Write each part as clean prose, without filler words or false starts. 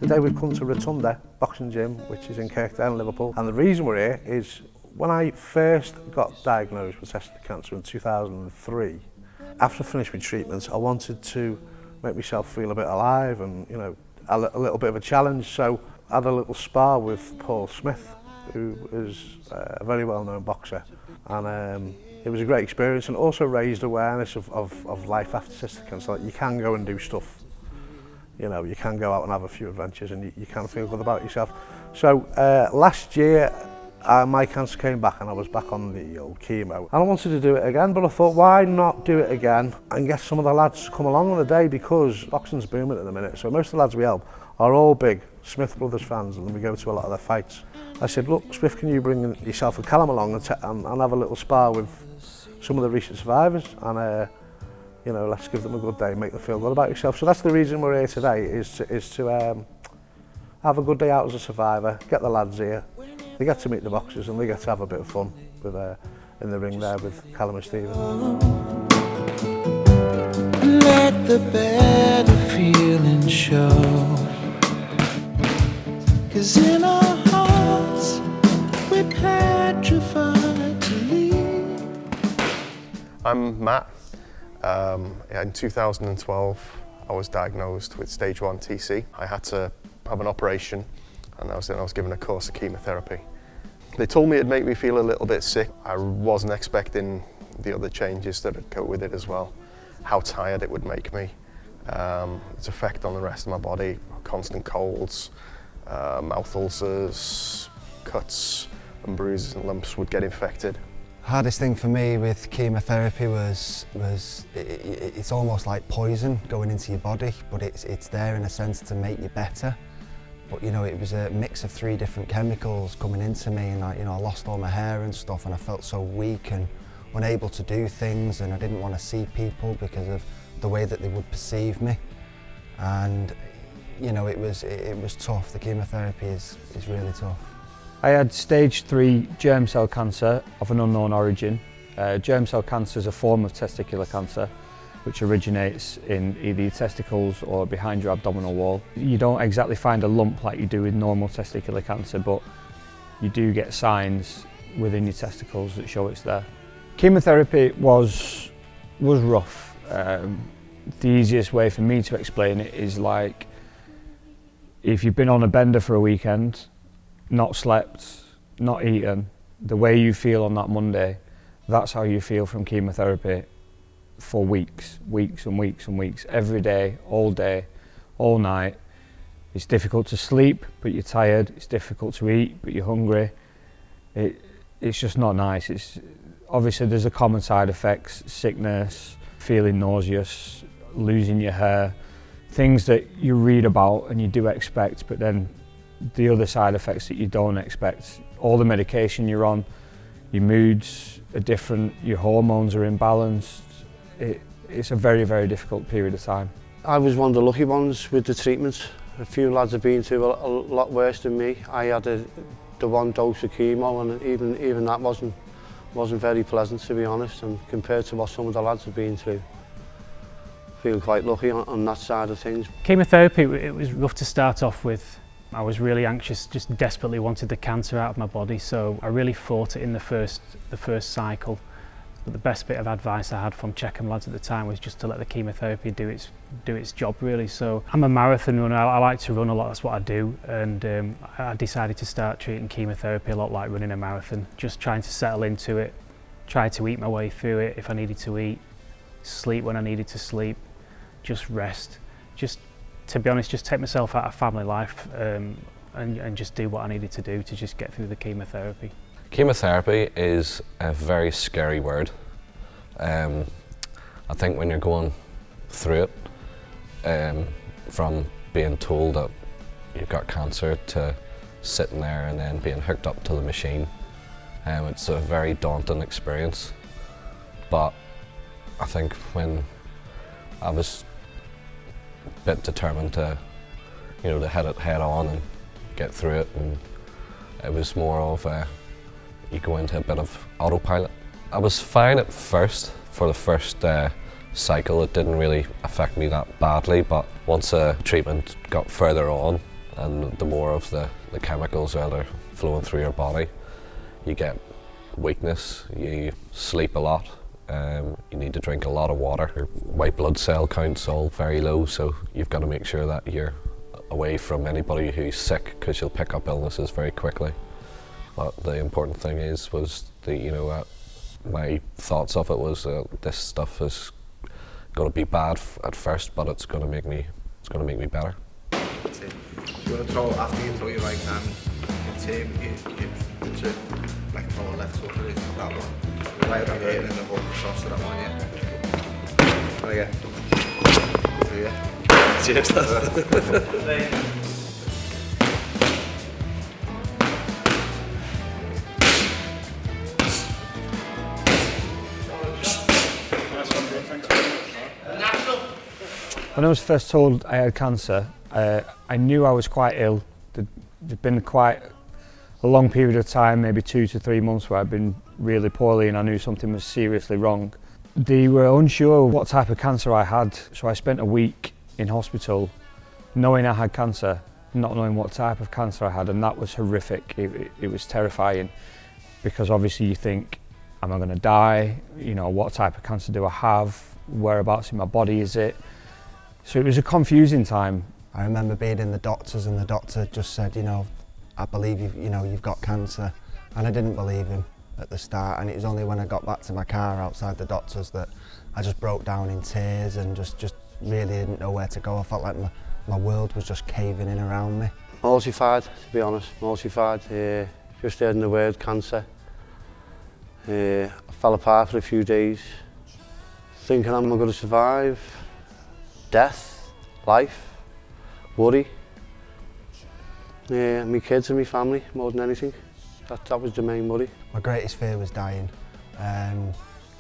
Today we've come to Rotunda Boxing Gym, which is in Kirkdale, Liverpool. And the reason we're here is when I first got diagnosed with testicular cancer in 2003, after I finished my treatment, I wanted to make myself feel a bit alive and, you know, a little bit of a challenge. So I had a little spar with Paul Smith, who is a very well-known boxer. And it was a great experience, and also raised awareness of life after testicular cancer. Like, you can go and do stuff. You know, you can go out and have a few adventures, and you can feel good about yourself. So last year, my cancer came back and I was back on the old chemo. And I wanted to do it again, but I thought, why not do it again and get some of the lads to come along on the day, because boxing's booming at the minute. So most of the lads we help are all big Smith Brothers fans, and we go to a lot of their fights. I said, look, Smith, can you bring yourself and Callum along and have a little spar with some of the recent survivors, and you know, let's give them a good day, make them feel good about yourself. So that's the reason we're here today, is to have a good day out as a survivor, get the lads here, they get to meet the boxers and they get to have a bit of fun with in the ring there with Callum and Stephen. Let the better feeling show, 'cause in our hearts we're petrified to leave. I'm Matt. In 2012 I was diagnosed with stage 1 TC. I had to have an operation, and I was given a course of chemotherapy. They told me it'd make me feel a little bit sick. I wasn't expecting the other changes that would go with it as well. How tired it would make me, its effect on the rest of my body, constant colds, mouth ulcers, cuts and bruises and lumps would get infected. Hardest thing for me with chemotherapy was it's almost like poison going into your body, but it's there in a sense to make you better. But you know, it was a mix of 3 different chemicals coming into me, and I lost all my hair and stuff, and I felt so weak and unable to do things, and I didn't want to see people because of the way that they would perceive me. And you know, it was tough. The chemotherapy is really tough. I had stage 3 germ cell cancer of an unknown origin. Germ cell cancer is a form of testicular cancer which originates in either your testicles or behind your abdominal wall. You don't exactly find a lump like you do with normal testicular cancer, but you do get signs within your testicles that show it's there. Chemotherapy was rough. The easiest way for me to explain it is like if you've been on a bender for a weekend, not slept, not eaten, the way you feel on that Monday, that's how you feel from chemotherapy for weeks and weeks, every day, all night. It's difficult to sleep, but you're tired. It's difficult to eat, but you're hungry. It's just not nice. Obviously there's a common side effects, sickness, feeling nauseous, losing your hair, things that you read about and you do expect, but then the other side effects that you don't expect. All the medication you're on, your moods are different, your hormones are imbalanced. It's a very, very difficult period of time. I was one of the lucky ones with the treatment. A few lads have been through a lot worse than me. I had the 1 dose of chemo, and even that wasn't very pleasant, to be honest, and compared to what some of the lads have been through. I feel quite lucky on that side of things. Chemotherapy, it was rough to start off with. I was really anxious, just desperately wanted the cancer out of my body, so I really fought it in the first cycle. But the best bit of advice I had from checkemlads at the time was just to let the chemotherapy do its job, really. So I'm a marathon runner. I like to run a lot. That's what I do, and I decided to start treating chemotherapy a lot like running a marathon, just trying to settle into it, try to eat my way through it if I needed to eat, sleep when I needed to sleep, just rest, just, to be honest, just take myself out of family life and just do what I needed to do to just get through the chemotherapy. Chemotherapy is a very scary word. I think when you're going through it, from being told that you've got cancer to sitting there and then being hooked up to the machine, it's a very daunting experience. But I think when I was a bit determined to, to head it head on and get through it, and it was more of you go into a bit of autopilot. I was fine at first. For the first cycle, it didn't really affect me that badly, but once treatment got further on, and the more of the chemicals that are flowing through your body, you get weakness, you sleep a lot, you need to drink a lot of water. Your white blood cell count's all very low, so you've got to make sure that you're away from anybody who's sick, because you'll pick up illnesses very quickly. But the important thing was my thoughts of it was this stuff is going to be bad at first, but it's going to make me better. That's it. So you want to throw after you throw your right hand, you to like throw a left hook to that one. Right over here and then the hook across to that one, yeah. There you go. Here. Cheers. When I was first told I had cancer, I knew I was quite ill. There'd been quite a long period of time, maybe 2 to 3 months, where I'd been really poorly and I knew something was seriously wrong. They were unsure what type of cancer I had, so I spent a week in hospital knowing I had cancer, not knowing what type of cancer I had, and that was horrific. It was terrifying, because obviously you think, am I going to die? You know, what type of cancer do I have? Whereabouts in my body is it? So it was a confusing time. I remember being in the doctors and the doctor just said, you know, I believe you've got cancer, and I didn't believe him at the start, and it was only when I got back to my car outside the doctors that I just broke down in tears and just really didn't know where to go. I felt like my world was just caving in around me. Mortified, to be honest, mortified. Just hearing the word cancer. I fell apart for a few days, thinking I'm not going to survive. Death, life, worry. My kids and my family more than anything. That was the main worry. My greatest fear was dying.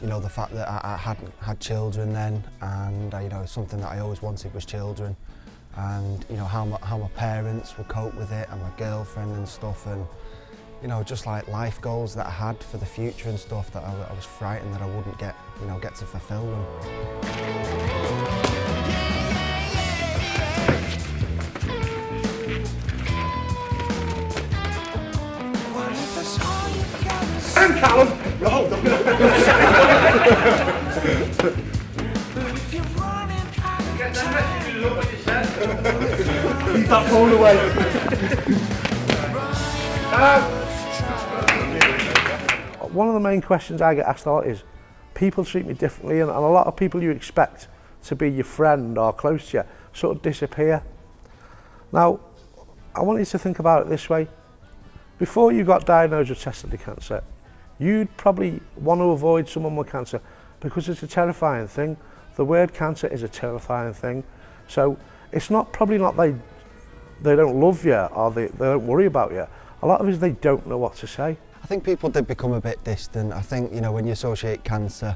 You know, the fact that I hadn't had children then, and you know, something that I always wanted was children, and you know how my parents would cope with it, and my girlfriend and stuff, and you know, just like life goals that I had for the future and stuff, that I was frightened that I wouldn't get to fulfil them. And Callum! No, hold on. Leave that phone away. One of the main questions I get asked a lot is, people treat me differently, and a lot of people you expect to be your friend or close to you sort of disappear. Now, I want you to think about it this way. Before you got diagnosed with testicular cancer, you'd probably want to avoid someone with cancer because it's a terrifying thing. The word cancer is a terrifying thing. So it's probably not they don't love you or they don't worry about you. A lot of it is they don't know what to say. I think people did become a bit distant. I think, you know, when you associate cancer,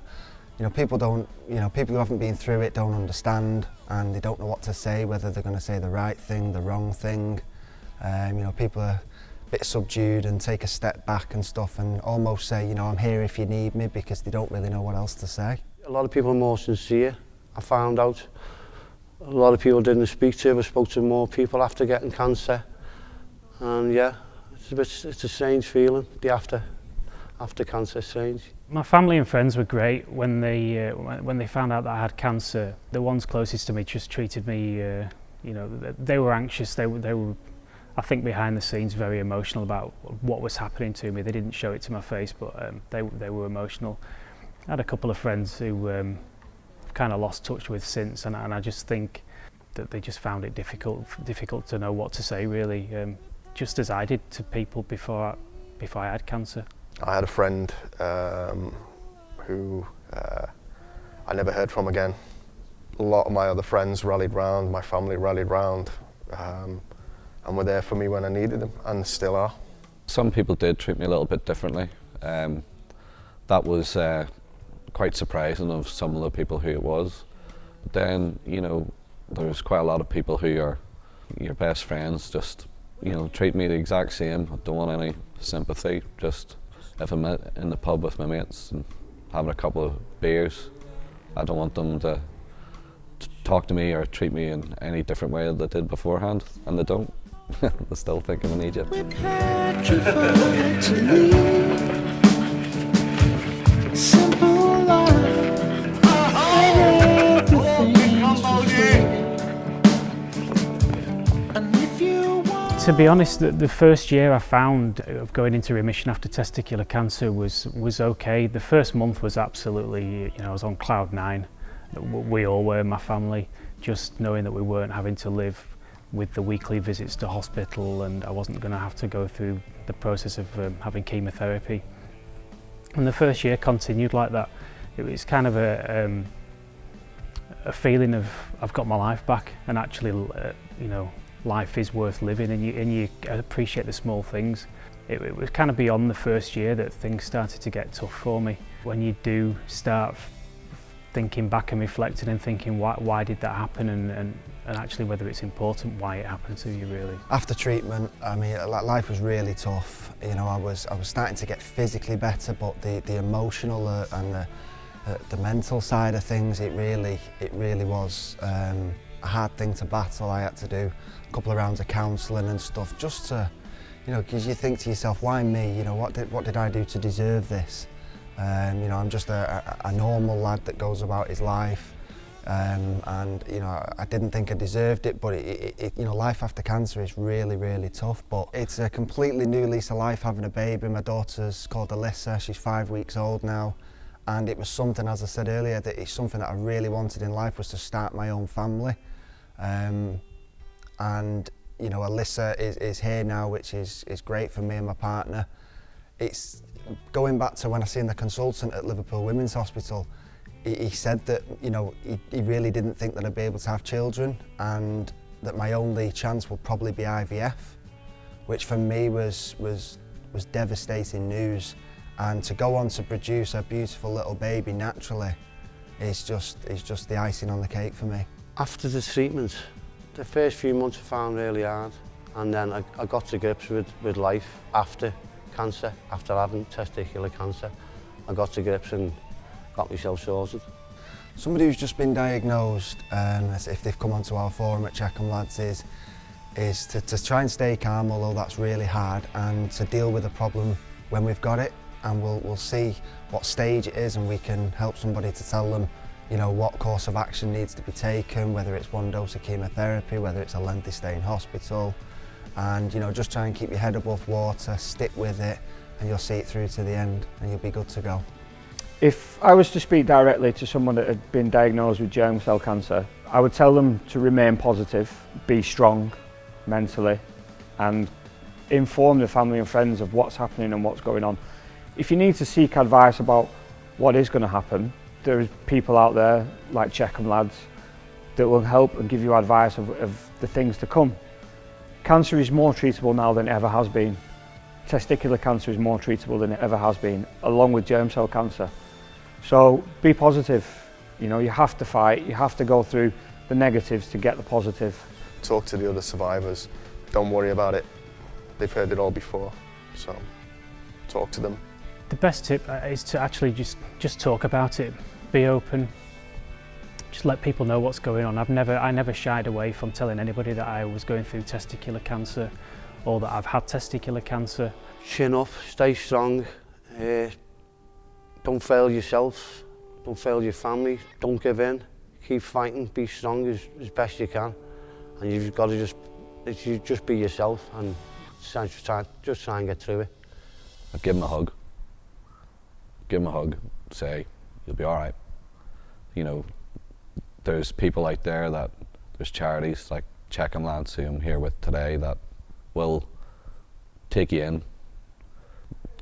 you know, people who haven't been through it don't understand, and they don't know what to say, whether they're going to say the right thing, the wrong thing. You know, people are a bit subdued and take a step back and stuff, and almost say, you know, I'm here if you need me, because they don't really know what else to say. A lot of people are more sincere, I found out. A lot of people didn't speak to, I spoke to more people after getting cancer. And yeah, it's a strange feeling, the after cancer, strange. My family and friends were great when they found out that I had cancer. The ones closest to me just treated me, you know, they were anxious, they were, I think, behind the scenes very emotional about what was happening to me. They didn't show it to my face, but they were emotional. I had a couple of friends who I've kind of lost touch with since, and I just think that they just found it difficult to know what to say, really, just as I did to people before I had cancer. I had a friend who I never heard from again. A lot of my other friends rallied round, my family rallied round, and were there for me when I needed them, and still are. Some people did treat me a little bit differently. That was quite surprising of some of the people who it was. But then, you know, there's quite a lot of people who are your best friends, just, you know, treat me the exact same. I don't want any sympathy. Just if I'm in the pub with my mates and having a couple of beers, I don't want them to talk to me or treat me in any different way than they did beforehand, and they don't. They still think I'm in Egypt. To be honest, the first year I found of going into remission after testicular cancer was okay. The first month was absolutely, I was on cloud nine. We all were in my family, just knowing that we weren't having to live with the weekly visits to hospital, and I wasn't going to have to go through the process of having chemotherapy. And the first year continued like that. It was kind of a feeling of I've got my life back, and actually, life is worth living, and you appreciate the small things. It was kind of beyond the first year that things started to get tough for me. When you do start thinking back and reflecting and thinking why did that happen, and actually whether it's important why it happened to you, really. After treatment, I mean, life was really tough. I was starting to get physically better, but the emotional and the mental side of things, it really was a hard thing to battle. I had to do a couple of rounds of counselling and stuff, just to, because you think to yourself, why me? What did I do to deserve this? I'm just a normal lad that goes about his life, and I didn't think I deserved it, but life after cancer is really, really tough. But it's a completely new lease of life having a baby. My daughter's called Alyssa, she's 5 weeks old now, and it was something, as I said earlier, that it's something that I really wanted in life, was to start my own family. Alyssa is here now, which is great for me and my partner. It's going back to when I seen the consultant at Liverpool Women's Hospital. He said that he really didn't think that I'd be able to have children, and that my only chance would probably be IVF, which for me was devastating news. And to go on to produce a beautiful little baby naturally is just the icing on the cake for me. After the treatment, the first few months I found really hard, and then I got to grips with life after cancer, after having testicular cancer. I got to grips and got myself sorted. Somebody who's just been diagnosed, if they've come onto our forum at checkemlads, is to try and stay calm, although that's really hard, and to deal with the problem when we've got it, and we'll see what stage it is, and we can help somebody to tell them what course of action needs to be taken, whether it's one dose of chemotherapy, whether it's a lengthy stay in hospital, and just try and keep your head above water, stick with it, and you'll see it through to the end, and you'll be good to go. If I was to speak directly to someone that had been diagnosed with germ cell cancer, I would tell them to remain positive, be strong mentally, and inform the family and friends of what's happening and what's going on. If you need to seek advice about what is going to happen, there are people out there like checkemlads that will help and give you advice of the things to come. Cancer is more treatable now than it ever has been. Testicular cancer is more treatable than it ever has been, along with germ cell cancer. So be positive. You have to fight, you have to go through the negatives to get the positive. Talk to the other survivors. Don't worry about it. They've heard it all before, so talk to them. The best tip is to actually just talk about it, be open, just let people know what's going on. I never shied away from telling anybody that I was going through testicular cancer or that I've had testicular cancer. Chin up, stay strong, don't fail yourself, don't fail your family, don't give in, keep fighting, be strong as best you can, and you've got to just be yourself and just try and get through it. I'd give him a hug. Give him a hug, say, you'll be all right. There's people out there there's charities like checkemlads, who I'm here with today, that will take you in,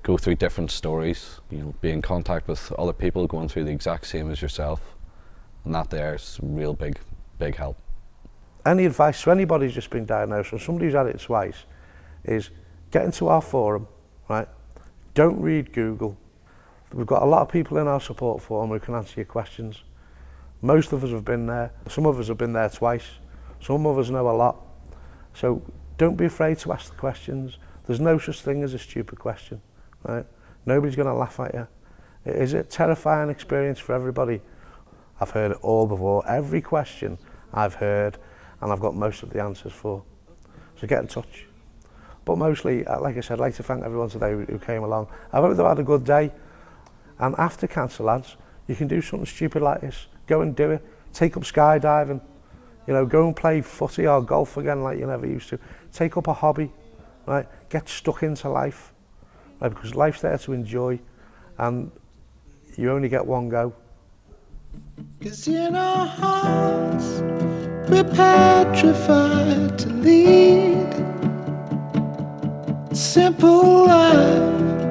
go through different stories, be in contact with other people going through the exact same as yourself, and that there's real big help. Any advice to anybody who's just been diagnosed, or somebody who's had it twice, is get into our forum, right? Don't read Google. We've got a lot of people in our support forum who can answer your questions. Most of us have been there. Some of us have been there twice. Some of us know a lot. So don't be afraid to ask the questions. There's no such thing as a stupid question, right? Nobody's going to laugh at you. It is a terrifying experience for everybody. I've heard it all before. Every question I've heard, and I've got most of the answers for. So get in touch. But mostly, like I said, I'd like to thank everyone today who came along. I hope they've had a good day. And after Cancer Lads, you can do something stupid like this. Go and do it. Take up skydiving. You know, go and play footy or golf again like you never used to. Take up a hobby, right? Get stuck into life, right? Because life's there to enjoy, and you only get one go. 'Cause in our hearts, we're petrified to lead a simple life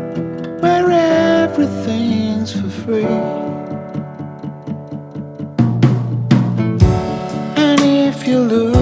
where everything's for free. And if you look